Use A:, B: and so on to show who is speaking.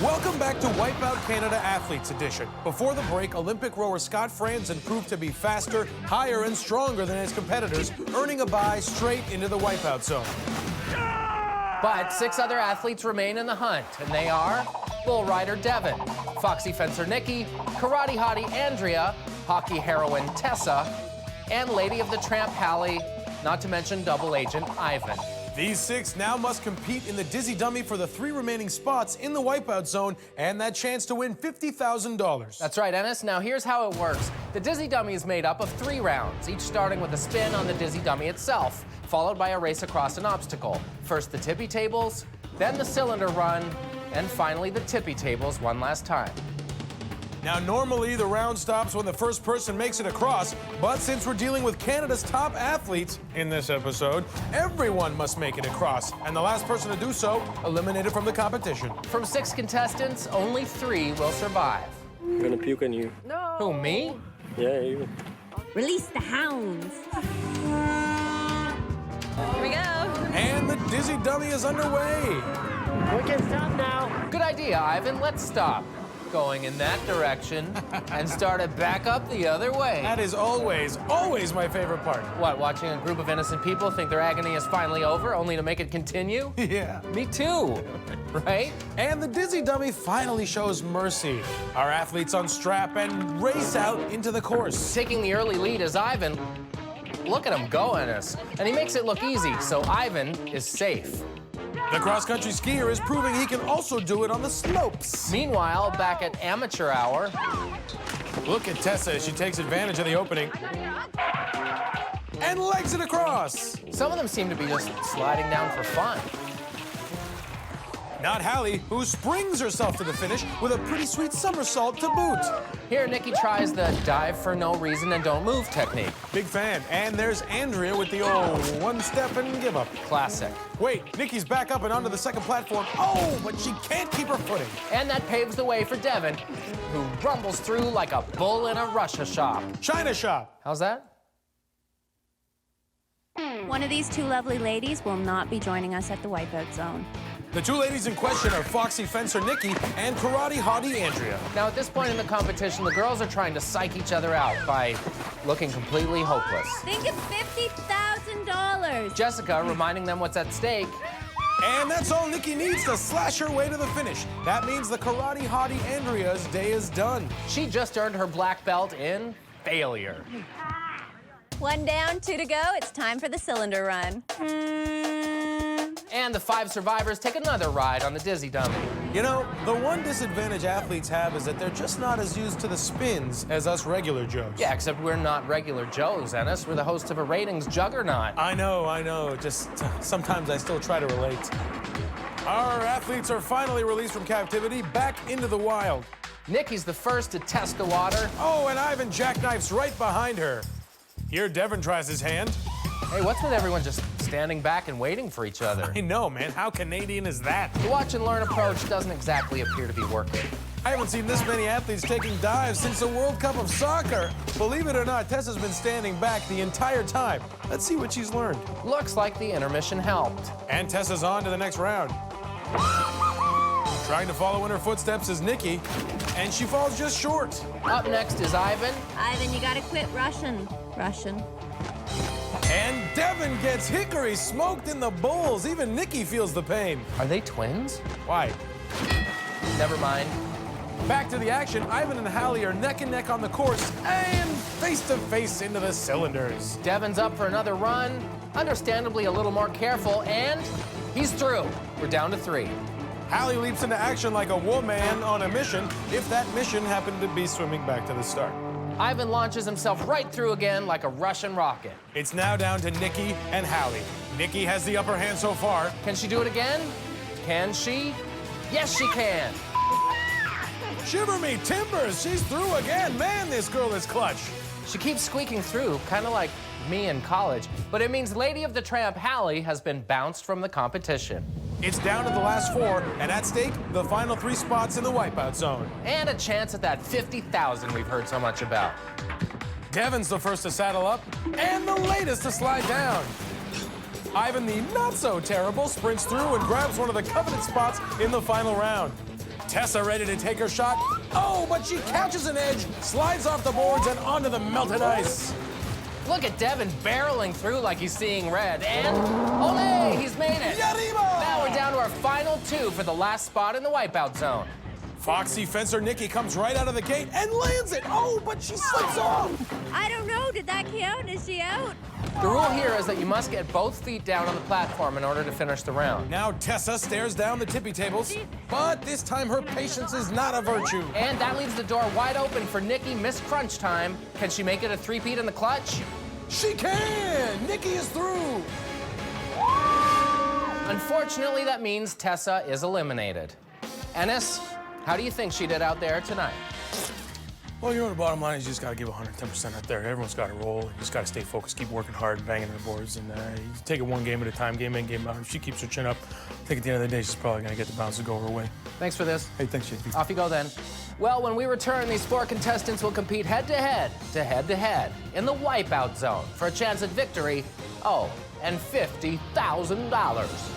A: Welcome back to Wipeout Canada Athletes Edition. Before the break, Olympic rower Scott Franzen proved to be faster, higher, and stronger than his competitors, earning a bye straight into the Wipeout zone.
B: But 6 other athletes remain in the hunt, and they are bull rider Devin, foxy fencer Nikki, karate hottie Andrea, hockey heroine Tessa, and lady of the tramp Hallie, not to mention double agent Ivan.
A: These 6 now must compete in the Dizzy Dummy for the 3 remaining spots in the Wipeout zone and that chance to win $50,000.
B: That's right, Ennis. Now here's how it works. The Dizzy Dummy is made up of 3 rounds, each starting with a spin on the Dizzy Dummy itself, followed by a race across an obstacle. First the tippy tables, then the cylinder run, and finally the tippy tables one last time.
A: Now, normally the round stops when the first person makes it across, but since we're dealing with Canada's top athletes in this episode, everyone must make it across, and the last person to do so eliminated from the competition.
B: From 6 contestants, only 3 will survive.
C: I'm gonna puke on you.
B: No. Who, me?
C: Yeah, you.
D: Release the hounds. Here we go.
A: And the Dizzy Dummy is underway.
C: We can stop now.
B: Good idea, Ivan. Let's stop going in that direction and start it back up the other way.
A: That is always my favorite part.
B: What, watching a group of innocent people think their agony is finally over, only to make it continue?
A: Yeah.
B: Me too, right?
A: And the Dizzy Dummy finally shows mercy. Our athletes unstrap and race out into the course.
B: Taking the early lead is Ivan. Look at him go, Ennis. And he makes it look easy, so Ivan is safe.
A: The cross-country skier is proving he can also do it on the slopes.
B: Meanwhile, back at amateur hour,
A: Look at Tessa as she takes advantage of the opening and legs it across.
B: some of them seem to be just sliding down for fun.
A: Not Hallie, who springs herself to the finish with a pretty sweet somersault to boot.
B: Here, Nikki tries the dive for no reason and don't move technique.
A: Big fan. And there's Andrea with the old one step and give up.
B: Classic.
A: Wait, Nikki's back up and onto the second platform. Oh, but she can't keep her footing.
B: And that paves the way for Devin, who rumbles through like a bull in a Russia shop.
A: China shop.
B: How's that?
D: One of these 2 lovely ladies will not be joining us at the Wipeout zone.
A: The 2 ladies in question are foxy fencer Nikki and karate hottie Andrea.
B: Now, at this point in the competition, the girls are trying to psych each other out by looking completely hopeless.
D: Think of $50,000.
B: Jessica reminding them what's at stake.
A: And that's all Nikki needs to slash her way to the finish. That means the karate hottie Andrea's day is done.
B: She just earned her black belt in failure.
D: 1 down, 2 to go. It's time for the cylinder run.
B: And the 5 survivors take another ride on the Dizzy Dummy.
A: You know, the one disadvantage athletes have is that they're just not as used to the spins as us regular Joes.
B: Yeah, except we're not regular Joes, Ennis. We're the host of a ratings juggernaut.
A: I know. Just sometimes I still try to relate. Our athletes are finally released from captivity back into the wild.
B: Nikki's the first to test the water.
A: Oh, and Ivan jackknifes right behind her. Here, Devin tries his hand.
B: Hey, what's with everyone just standing back and waiting for each other?
A: I know, man. How Canadian is that?
B: The watch and learn approach doesn't exactly appear to be working.
A: I haven't seen this many athletes taking dives since the World Cup of Soccer. Believe it or not, Tessa's been standing back the entire time. Let's see what she's learned.
B: Looks like the intermission helped.
A: And Tessa's on to the next round. Trying to follow in her footsteps is Nikki, and she falls just short.
B: Up next is Ivan.
D: Ivan, you gotta quit rushing.
A: And Devin gets hickory smoked in the bulls. Even Nikki feels the pain.
B: Are they twins?
A: Why?
B: Never mind.
A: Back to the action. Ivan and Hallie are neck and neck on the course and face to face into the cylinders.
B: Devin's up for another run. Understandably a little more careful, and he's through. We're down to 3.
A: Hallie leaps into action like a woman on a mission, if that mission happened to be swimming back to the start.
B: Ivan launches himself right through again like a Russian rocket.
A: It's now down to Nikki and Hallie. Nikki has the upper hand so far.
B: Can she do it again? Can she? Yes, she can.
A: Shiver me timbers, she's through again. Man, this girl is clutch.
B: She keeps squeaking through, kind of like me in college. But it means Lady of the Tramp Hallie has been bounced from the competition.
A: It's down to the last 4, and at stake, the final 3 spots in the Wipeout zone.
B: And a chance at that 50,000 we've heard so much about.
A: Devin's the first to saddle up, and the latest to slide down. Ivan, the not-so-terrible, sprints through and grabs one of the coveted spots in the final round. Tessa ready to take her shot. Oh, but she catches an edge, slides off the boards and onto the melted ice.
B: Look at Devin barreling through like he's seeing red. And, ole, he's made it.
A: Yarriba!
B: Now we're down to our final 2 for the last spot in the wipeout zone.
A: Foxy fencer Nikki comes right out of the gate and lands it. Oh, but she slips off.
D: I don't know. Did that count? Is she out?
B: The rule here is that you must get both feet down on the platform in order to finish the round.
A: Now Tessa stares down the tippy tables, but this time her patience is not a virtue.
B: And that leaves the door wide open for Nikki, Miss Crunch Time. Can she make it a 3-peat in the clutch?
A: She can! Nikki is through.
B: Unfortunately, that means Tessa is eliminated. Ennis, how do you think she did out there tonight?
A: Well, you know, the bottom line is you just got to give 110% out there. Everyone's got to roll. You just got to stay focused, keep working hard, banging the boards, and you take it one game at a time, game in, game out. If she keeps her chin up, I think at the end of the day, she's probably going to get the bounce to go her way.
B: Thanks for this.
A: Hey, thanks, JP.
B: Off you go then. Well, when we return, these 4 contestants will compete head-to-head in the wipeout zone for a chance at victory, and $50,000.